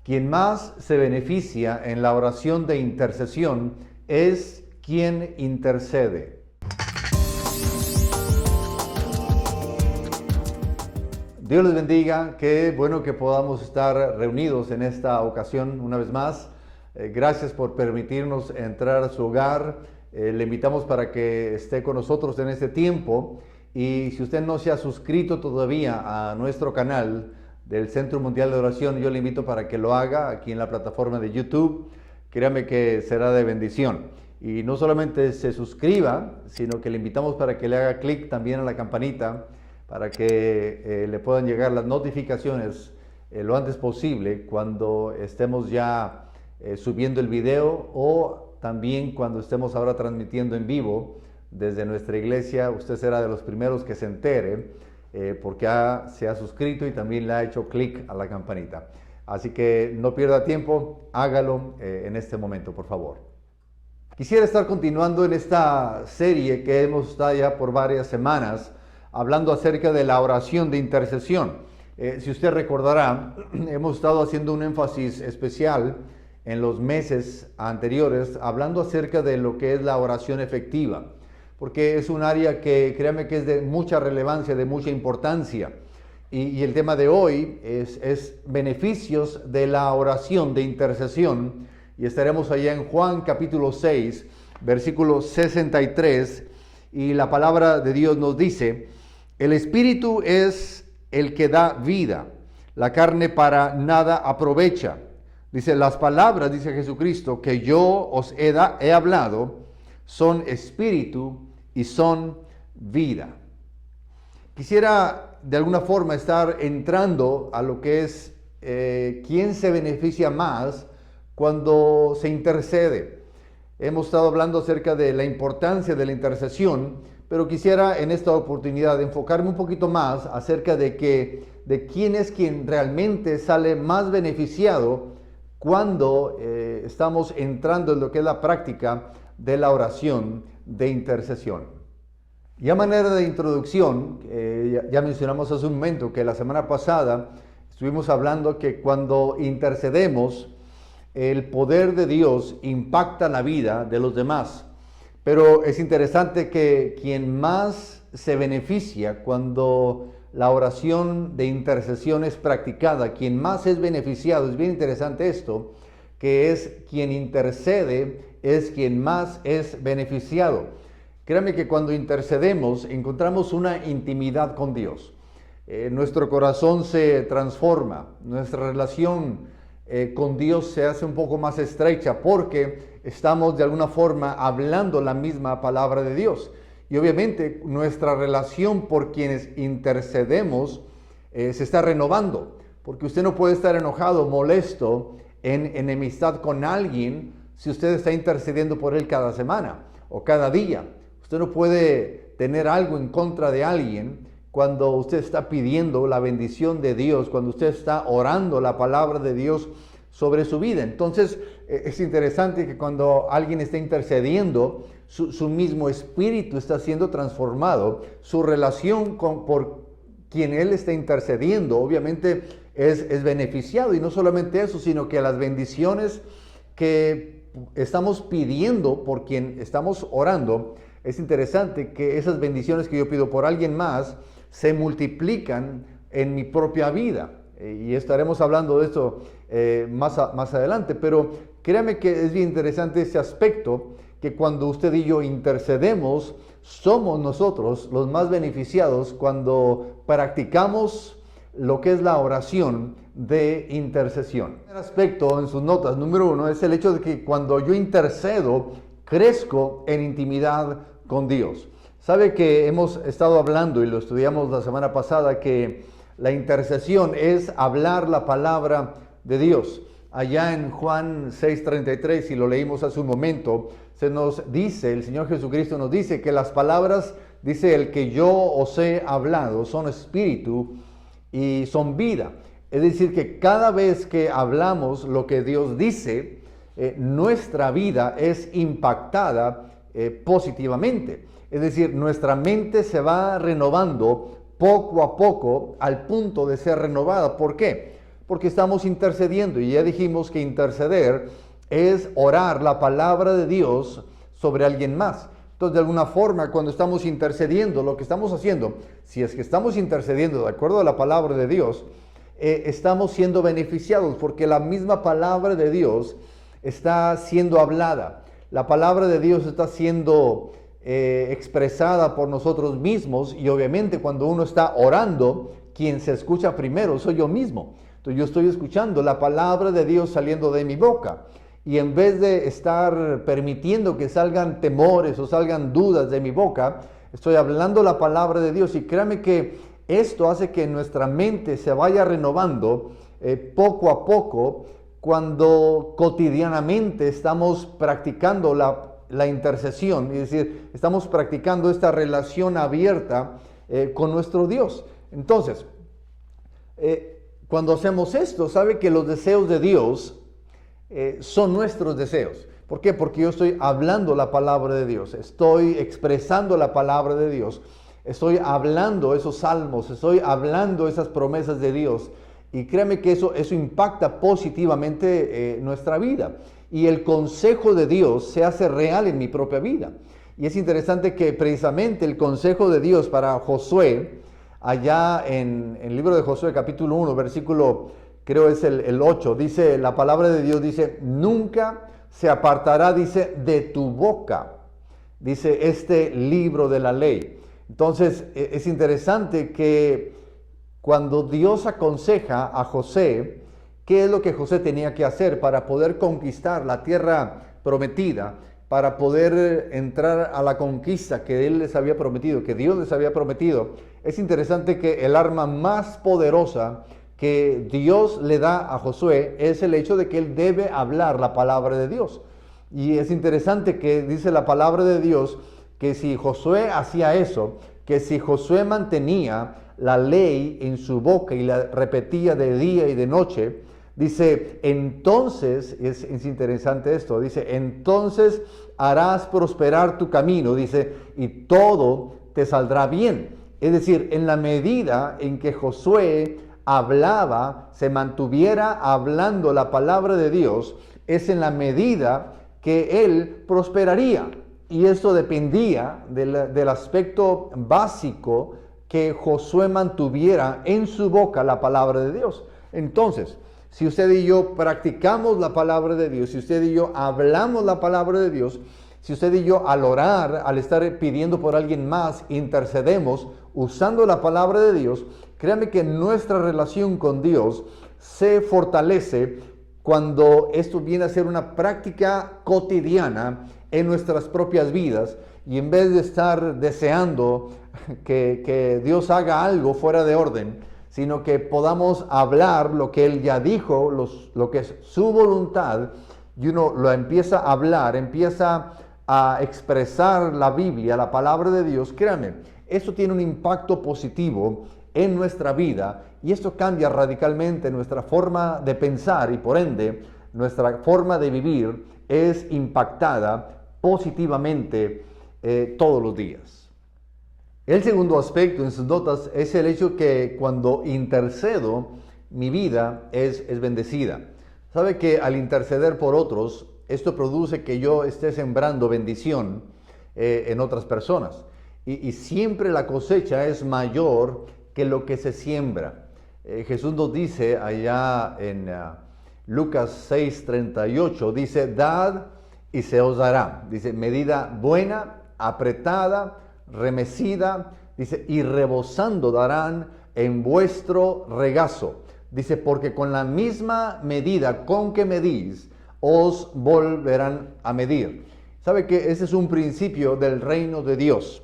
Quien más se beneficia en la oración de intercesión es quien intercede. Dios les bendiga, qué bueno que podamos estar reunidos en esta ocasión una vez más. Gracias por permitirnos entrar a su hogar. Le invitamos para que esté con nosotros en este tiempo. Y si usted no se ha suscrito todavía a nuestro canal del Centro Mundial de Oración, yo le invito para que lo haga aquí en la plataforma de YouTube. Créame que será de bendición. Y no solamente se suscriba, sino que le invitamos para que le haga clic también a la campanita para que le puedan llegar las notificaciones lo antes posible cuando estemos ya subiendo el video, o también cuando estemos ahora transmitiendo en vivo desde nuestra iglesia. Usted será de los primeros que se entere porque se ha suscrito y también le ha hecho clic a la campanita. Así que no pierda tiempo, hágalo en este momento, por favor. Quisiera estar continuando en esta serie que hemos estado ya por varias semanas hablando acerca de la oración de intercesión. Si usted recordará, hemos estado haciendo un énfasis especial en los meses anteriores hablando acerca de lo que es la oración efectiva, porque es un área que, créame, que es de mucha relevancia, de mucha importancia. Y el tema de hoy es beneficios de la oración de intercesión, y estaremos allá en Juan capítulo 6, versículo 63, y la palabra de Dios nos dice: el Espíritu es el que da vida, la carne para nada aprovecha. Dice, las palabras, dice Jesucristo, que yo os he hablado, son espíritu y son vida. Quisiera de alguna forma estar entrando a lo que es quién se beneficia más cuando se intercede. Hemos estado hablando acerca de la importancia de la intercesión, pero quisiera en esta oportunidad enfocarme un poquito más acerca de quién es quien realmente sale más beneficiado cuando estamos entrando en lo que es la práctica de la oración de intercesión. Y a manera de introducción, ya mencionamos hace un momento que la semana pasada estuvimos hablando que cuando intercedemos, el poder de Dios impacta la vida de los demás. Pero es interesante que quien más se beneficia cuando la oración de intercesión es practicada, quien más es beneficiado, es bien interesante esto, que es quien intercede, es quien más es beneficiado. Créanme que cuando intercedemos encontramos una intimidad con Dios. Nuestro corazón se transforma, nuestra relación con Dios se hace un poco más estrecha porque estamos de alguna forma hablando la misma palabra de Dios. Y obviamente nuestra relación por quienes intercedemos se está renovando, porque usted no puede estar enojado, molesto, en enemistad con alguien si usted está intercediendo por él cada semana o cada día. Usted no puede tener algo en contra de alguien cuando usted está pidiendo la bendición de Dios, cuando usted está orando la palabra de Dios sobre su vida. Entonces es interesante que cuando alguien está intercediendo, su mismo espíritu está siendo transformado, su relación por quien él está intercediendo obviamente es beneficiado, y no solamente eso, sino que las bendiciones que estamos pidiendo por quien estamos orando, es interesante que esas bendiciones que yo pido por alguien más se multiplican en mi propia vida, y estaremos hablando de esto más adelante. Pero créame que es bien interesante ese aspecto, que cuando usted y yo intercedemos, somos nosotros los más beneficiados cuando practicamos lo que es la oración de intercesión. El aspecto en sus notas, número 1, es el hecho de que cuando yo intercedo, crezco en intimidad con Dios. Sabe que hemos estado hablando, y lo estudiamos la semana pasada, que la intercesión es hablar la palabra de Dios. Allá en Juan 6:33, y lo leímos hace un momento, se nos dice, el Señor Jesucristo nos dice que las palabras, dice, el que yo os he hablado, son espíritu y son vida. Es decir, que cada vez que hablamos lo que Dios dice, nuestra vida es impactada positivamente. Es decir, nuestra mente se va renovando poco a poco al punto de ser renovada. ¿Por qué? Porque estamos intercediendo y ya dijimos que interceder es orar la palabra de Dios sobre alguien más. Entonces, de alguna forma, cuando estamos intercediendo, lo que estamos haciendo, si es que estamos intercediendo de acuerdo a la palabra de Dios, estamos siendo beneficiados porque la misma palabra de Dios está siendo hablada. La palabra de Dios está siendo expresada por nosotros mismos y obviamente cuando uno está orando, quien se escucha primero soy yo mismo. Entonces yo estoy escuchando la palabra de Dios saliendo de mi boca. Y en vez de estar permitiendo que salgan temores o salgan dudas de mi boca, estoy hablando la palabra de Dios. Y créame que esto hace que nuestra mente se vaya renovando poco a poco cuando cotidianamente estamos practicando la intercesión. Es decir, estamos practicando esta relación abierta con nuestro Dios. Entonces, cuando hacemos esto, sabe que los deseos de Dios son nuestros deseos. ¿Por qué? Porque yo estoy hablando la palabra de Dios, estoy expresando la palabra de Dios, estoy hablando esos salmos, estoy hablando esas promesas de Dios. Y créame que eso impacta positivamente nuestra vida. Y el consejo de Dios se hace real en mi propia vida. Y es interesante que precisamente el consejo de Dios para Josué, allá en el libro de Josué capítulo 1, versículo, creo es el 8, dice, la palabra de Dios dice, nunca se apartará, dice, de tu boca, dice, este libro de la ley. Entonces, es interesante que cuando Dios aconseja a José, ¿qué es lo que José tenía que hacer para poder conquistar la tierra prometida? Para poder entrar a la conquista que Él les había prometido, que Dios les había prometido. Es interesante que el arma más poderosa que Dios le da a Josué es el hecho de que él debe hablar la palabra de Dios. Y es interesante que dice la palabra de Dios que si Josué hacía eso, que si Josué mantenía la ley en su boca y la repetía de día y de noche, dice, entonces, es interesante esto, dice, entonces harás prosperar tu camino, dice, y todo te saldrá bien. Es decir, en la medida en que Josué hablaba, se mantuviera hablando la palabra de Dios, es en la medida que él prosperaría. Y esto dependía del aspecto básico que Josué mantuviera en su boca la palabra de Dios. Entonces, si usted y yo practicamos la palabra de Dios, si usted y yo hablamos la palabra de Dios, si usted y yo al orar, al estar pidiendo por alguien más, intercedemos usando la palabra de Dios, créame que nuestra relación con Dios se fortalece cuando esto viene a ser una práctica cotidiana en nuestras propias vidas y en vez de estar deseando que Dios haga algo fuera de orden, sino que podamos hablar lo que Él ya dijo, lo que es su voluntad, y uno lo empieza a hablar, empieza a expresar la Biblia, la palabra de Dios. Créanme, esto tiene un impacto positivo en nuestra vida y esto cambia radicalmente nuestra forma de pensar y por ende nuestra forma de vivir es impactada positivamente todos los días. El segundo aspecto en sus notas es el hecho que cuando intercedo, mi vida es bendecida. Sabe que al interceder por otros, esto produce que yo esté sembrando bendición en otras personas. Y siempre la cosecha es mayor que lo que se siembra. Jesús nos dice allá en Lucas 6:38, dice, dad y se os dará. Dice, medida buena, apretada, remecida, dice, y rebosando darán en vuestro regazo. Dice, porque con la misma medida con que medís, os volverán a medir. ¿Sabe que ese es un principio del reino de Dios?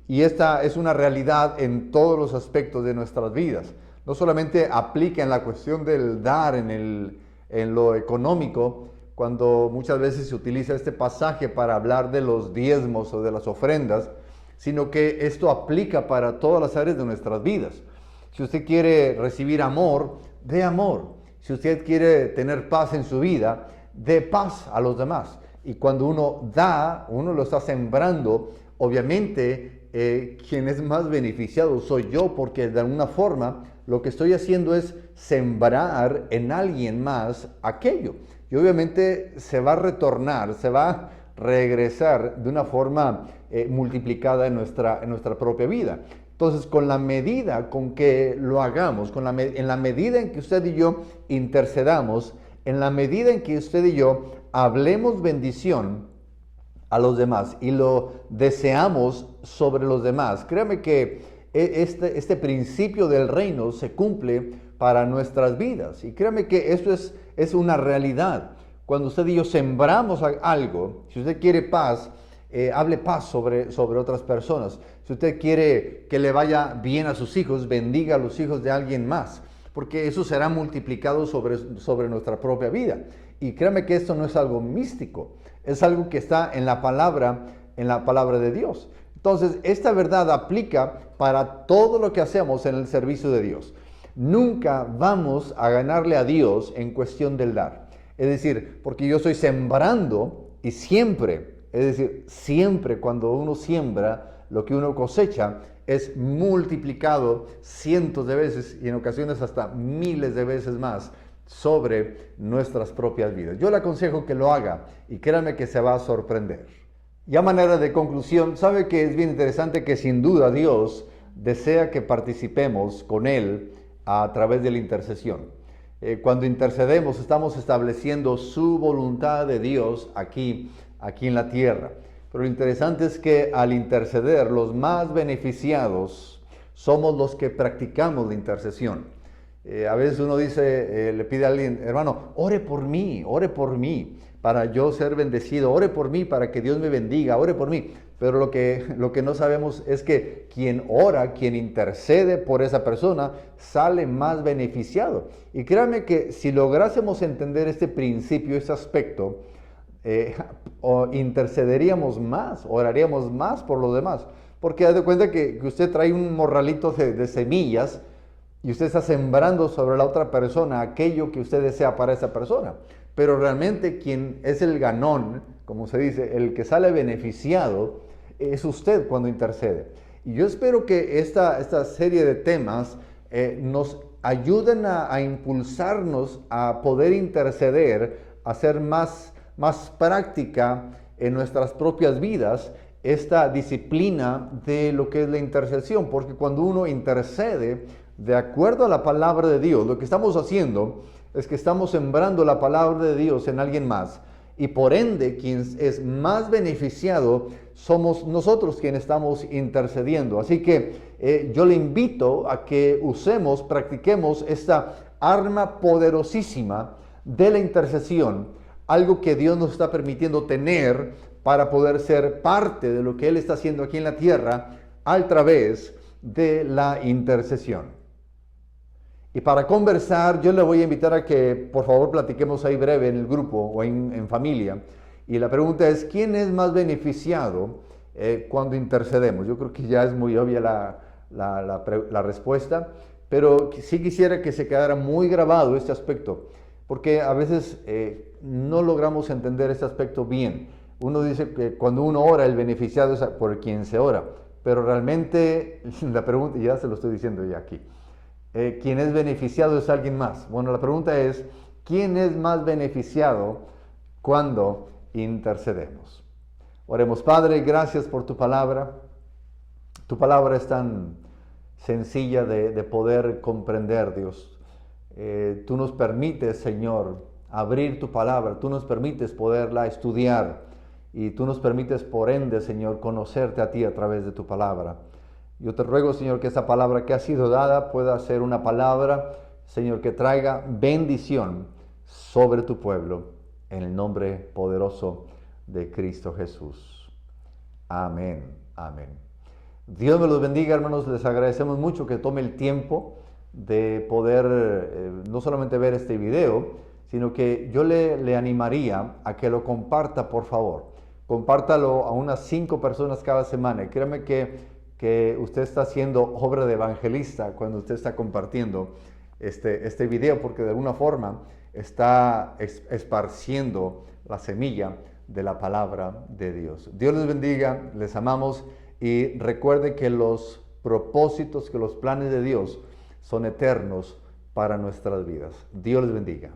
Y esta es una realidad en todos los aspectos de nuestras vidas. No solamente aplica en la cuestión del dar, en lo económico, cuando muchas veces se utiliza este pasaje para hablar de los diezmos o de las ofrendas, sino que esto aplica para todas las áreas de nuestras vidas. Si usted quiere recibir amor, dé amor. Si usted quiere tener paz en su vida, dé paz a los demás. Y cuando uno da, uno lo está sembrando, obviamente quien es más beneficiado soy yo, porque de alguna forma lo que estoy haciendo es sembrar en alguien más aquello. Y obviamente se va a retornar, se va a regresar de una forma multiplicada en nuestra propia vida. Entonces, con la medida con que lo hagamos, en la medida en que usted y yo intercedamos, en la medida en que usted y yo hablemos bendición a los demás y lo deseamos sobre los demás, créame que este principio del reino se cumple para nuestras vidas. Y créame que esto es una realidad. Cuando usted y yo sembramos algo, si usted quiere paz, hable paz sobre otras personas. Si usted quiere que le vaya bien a sus hijos, bendiga a los hijos de alguien más, porque eso será multiplicado sobre nuestra propia vida. Y créame que esto no es algo místico, es algo que está en la palabra de Dios. Entonces, esta verdad aplica para todo lo que hacemos en el servicio de Dios. Nunca vamos a ganarle a Dios en cuestión del dar. Es decir, porque yo estoy sembrando y siempre cuando uno siembra, lo que uno cosecha es multiplicado cientos de veces y en ocasiones hasta miles de veces más sobre nuestras propias vidas. Yo le aconsejo que lo haga y créanme que se va a sorprender. Y a manera de conclusión, sabe que es bien interesante que sin duda Dios desea que participemos con Él a través de la intercesión. Cuando intercedemos estamos estableciendo su voluntad de Dios aquí en la tierra. Pero lo interesante es que al interceder, los más beneficiados somos los que practicamos la intercesión. A veces uno dice, le pide a alguien, hermano, ore por mí, para yo ser bendecido, ore por mí, para que Dios me bendiga, ore por mí. Pero lo que no sabemos es que quien ora, quien intercede por esa persona, sale más beneficiado. Y créanme que si lográsemos entender este principio, este aspecto, intercederíamos más, oraríamos más por los demás. Porque haz de cuenta que usted trae un morralito de semillas y usted está sembrando sobre la otra persona aquello que usted desea para esa persona. Pero realmente quien es el ganón, como se dice, el que sale beneficiado, es usted cuando intercede. Y yo espero que esta serie de temas nos ayuden a impulsarnos a poder interceder, a ser más práctica en nuestras propias vidas esta disciplina de lo que es la intercesión, porque cuando uno intercede de acuerdo a la palabra de Dios, lo que estamos haciendo es que estamos sembrando la palabra de Dios en alguien más, y por ende quien es más beneficiado somos nosotros quienes estamos intercediendo. Así que yo le invito a que practiquemos esta arma poderosísima de la intercesión, algo que Dios nos está permitiendo tener para poder ser parte de lo que Él está haciendo aquí en la tierra a través de la intercesión. Y para conversar, yo le voy a invitar a que por favor platiquemos ahí breve en el grupo o en familia. Y la pregunta es, ¿quién es más beneficiado cuando intercedemos? Yo creo que ya es muy obvia la respuesta, pero sí quisiera que se quedara muy grabado este aspecto, porque a veces no logramos entender este aspecto bien. Uno dice que cuando uno ora, el beneficiado es por quien se ora, pero realmente la pregunta, ya se lo estoy diciendo ya aquí, quien es beneficiado es alguien más. Bueno, la pregunta es, ¿quién es más beneficiado cuando intercedemos? Oremos. Padre, gracias por tu palabra. Tu palabra es tan sencilla de poder comprender, Dios. Tú nos permites, Señor, abrir tu palabra. Tú nos permites poderla estudiar. Y tú nos permites, por ende, Señor, conocerte a ti a través de tu palabra. Yo te ruego, Señor, que esa palabra que ha sido dada pueda ser una palabra, Señor, que traiga bendición sobre tu pueblo, en el nombre poderoso de Cristo Jesús. Amén, amén. Dios me los bendiga, hermanos. Les agradecemos mucho que tome el tiempo de poder no solamente ver este video, sino que yo le animaría a que lo comparta, por favor. Compártalo a unas 5 personas cada semana. Y créame que usted está haciendo obra de evangelista cuando usted está compartiendo este video, porque de alguna forma está esparciendo la semilla de la palabra de Dios. Dios les bendiga, les amamos y recuerde que los propósitos, que los planes de Dios son eternos para nuestras vidas. Dios les bendiga.